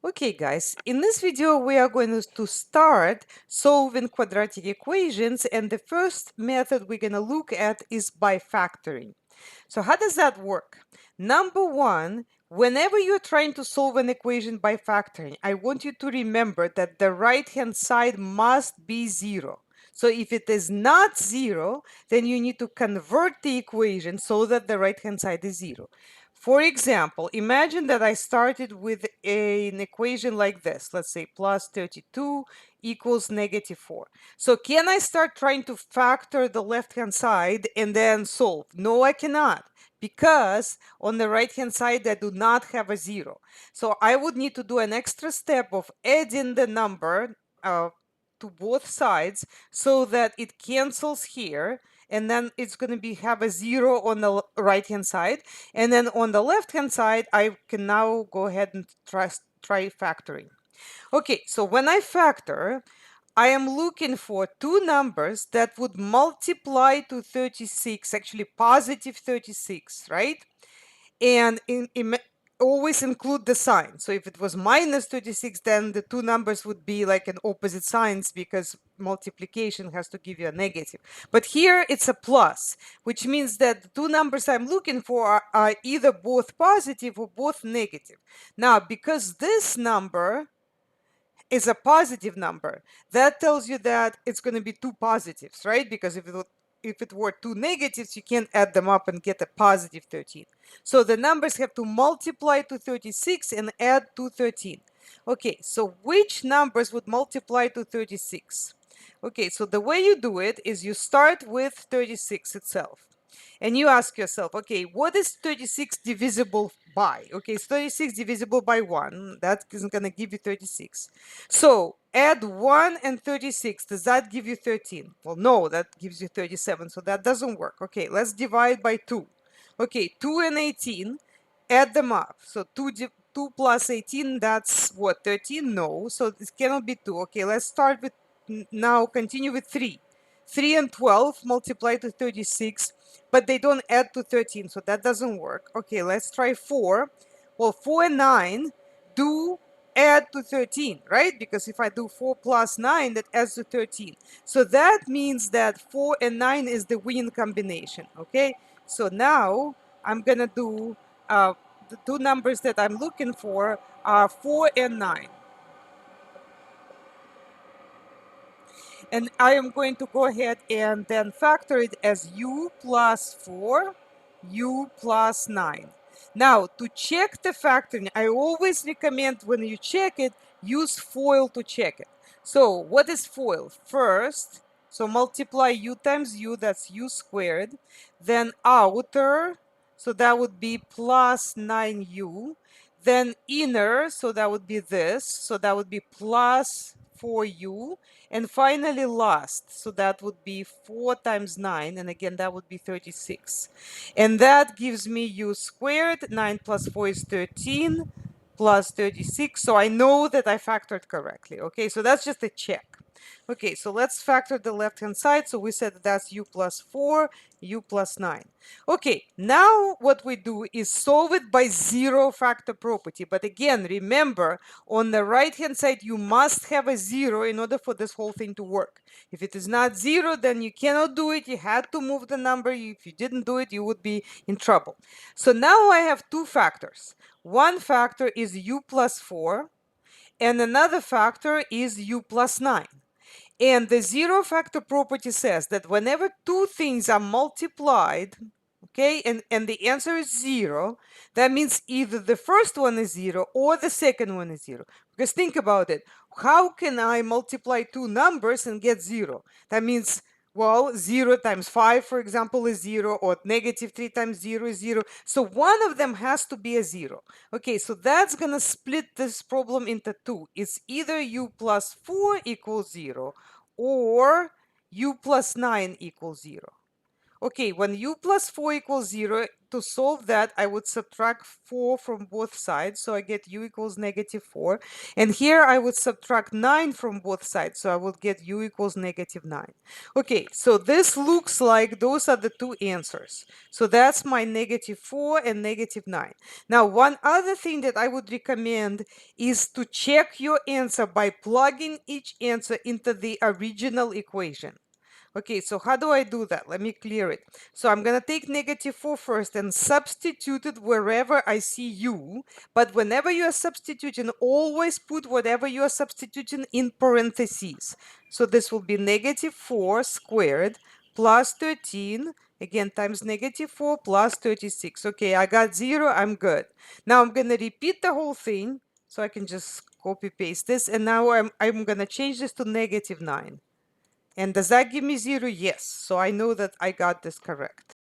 Okay, guys, in this video, we are going to start solving quadratic equations, and the first method we're going to look at is by factoring. So how does that work? Number one, whenever you're trying to solve an equation by factoring, I want you to remember that the right-hand side must be 0. So if it is not 0, then you need to convert the equation so that the right-hand side is 0. For example, imagine that I started with an equation like this. Let's say plus 32 equals negative 4. So can I start trying to factor the left-hand side and then solve? No, I cannot, because on the right-hand side, I do not have a 0. So I would need to do an extra step of adding the number to both sides so that it cancels here, and then it's going to be have a 0 on the right hand side, and then on the left hand side I can now go ahead and try factoring. Okay, so when I factor, I am looking for two numbers that would multiply to 36, actually positive 36, right? And always include the sign. So if it was minus 36, then the two numbers would be like an opposite signs, because multiplication has to give you a negative. But here it's a plus, which means that the two numbers I'm looking for are either both positive or both negative. Now, because this number is a positive number, that tells you that it's going to be two positives, right? Because if it were two negatives, you can't add them up and get a positive 13. So the numbers have to multiply to 36 and add to 13. Okay, so which numbers would multiply to 36? Okay, so the way you do it is you start with 36 itself. And you ask yourself, okay, what is 36 divisible by? Okay, it's 36 divisible by 1. That isn't going to give you 36. So add 1 and 36. Does that give you 13? Well, no, that gives you 37. So that doesn't work. Okay, let's divide by 2. Okay, 2 and 18. Add them up. So 2 plus 18, that's what, 13? No, so this cannot be 2. Okay, let's start with, now continue with 3. 3 and 12 multiply to 36, but they don't add to 13, so that doesn't work. Okay, let's try 4. Well, 4 and 9 do add to 13, right? Because if I do 4 plus 9, that adds to 13. So that means that 4 and 9 is the winning combination, okay? So now I'm going to do the two numbers that I'm looking for are 4 and 9. And I am going to go ahead and then factor it as u plus 4, u plus 9. Now, to check the factoring, I always recommend when you check it, use FOIL to check it. So what is FOIL? First, so multiply u times u, that's u squared. Then outer, so that would be plus 9u. Then inner, so that would be this, so that would be plus 4u. And finally last, so that would be 4 times 9, and again that would be 36. And that gives me u squared. 9 plus 4 is 13, plus 36. So I know that I factored correctly. Okay, so that's just a check. Okay, so let's factor the left-hand side. So we said that's u plus 4, u plus 9. Okay, now what we do is solve it by zero factor property. But again, remember, on the right-hand side, you must have a 0 in order for this whole thing to work. If it is not 0, then you cannot do it. You had to move the number. If you didn't do it, you would be in trouble. So now I have two factors. One factor is u plus 4, and another factor is u plus 9. And the zero factor property says that whenever two things are multiplied, okay, and the answer is 0, that means either the first one is 0 or the second one is 0. Because think about it. How can I multiply two numbers and get 0? That means, well, 0 times 5, for example, is 0, or negative 3 times 0 is 0. So one of them has to be a 0. Okay, so that's going to split this problem into two. It's either u plus 4 equals 0 or u plus 9 equals 0. Okay, when u plus 4 equals 0, to solve that, I would subtract 4 from both sides, so I get u equals -4. And here I would subtract 9 from both sides, so I would get u equals -9. Okay, so this looks like those are the two answers. So that's my -4 and -9. Now, one other thing that I would recommend is to check your answer by plugging each answer into the original equation. Okay, so how do I do that? Let me clear it. So I'm going to take -4 first and substitute it wherever I see u. But whenever you are substituting, always put whatever you are substituting in parentheses. So this will be -4 squared plus 13, again, times -4 plus 36. Okay, I got 0, I'm good. Now I'm going to repeat the whole thing. So I can just copy paste this. And now I'm going to change this to -9. And does that give me 0? Yes. So I know that I got this correct.